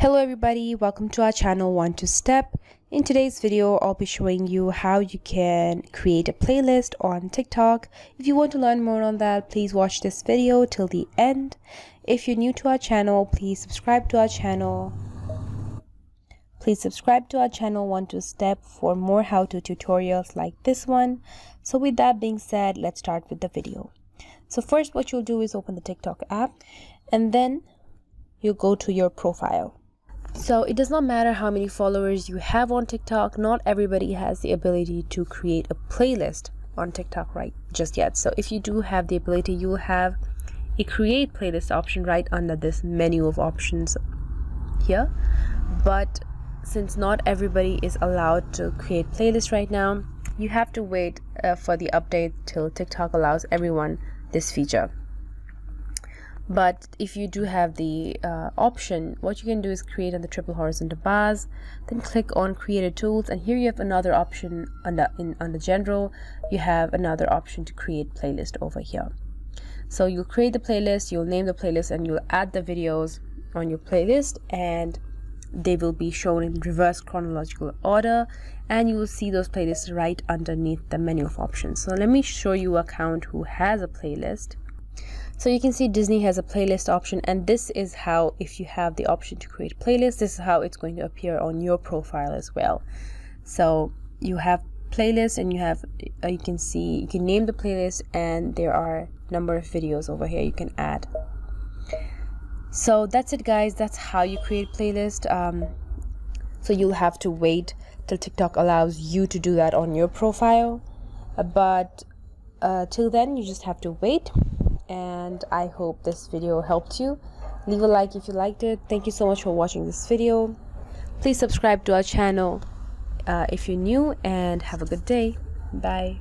Hello everybody, welcome to our channel One to Step. In today's video, I'll be showing you how you can create a playlist on TikTok. If you want to learn more on that, please watch this video till the end. If you're new to our channel, please subscribe to our channel. Please subscribe to our channel One to Step for more how-to tutorials like this one. So with that being said, let's start with the video. So first what you'll do is open the TikTok app and then you go to your profile. So it does not matter how many followers you have on TikTok. Not everybody has the ability to create a playlist on TikTok right just yet. So if you do have the ability, you will have a create playlist option right under this menu of options here. But since not everybody is allowed to create playlists right now, you have to wait for the update till TikTok allows everyone this feature. But if you do have the option, what you can do is create on the triple horizontal bars, then click on created tools, and here you have another option under general. You have another option to create playlist over here. So you'll create the playlist, you'll name the playlist, and you'll add the videos on your playlist, and they will be shown in reverse chronological order, and you will see those playlists right underneath the menu of options. So let me show you an account who has a playlist. So you can see Disney has a playlist option, and this is how, if you have the option to create a playlist, this is how it's going to appear on your profile as well. So you have playlist, and you have you can see, you can name the playlist, and there are a number of videos over here you can add. So that's it guys, that's how you create playlist. So you'll have to wait till TikTok allows you to do that on your profile, but till then you just have to wait. And I hope this video helped you. Leave a like if you liked it. Thank you so much for watching this video. Please subscribe to our channel if you're new, and have a good day. Bye.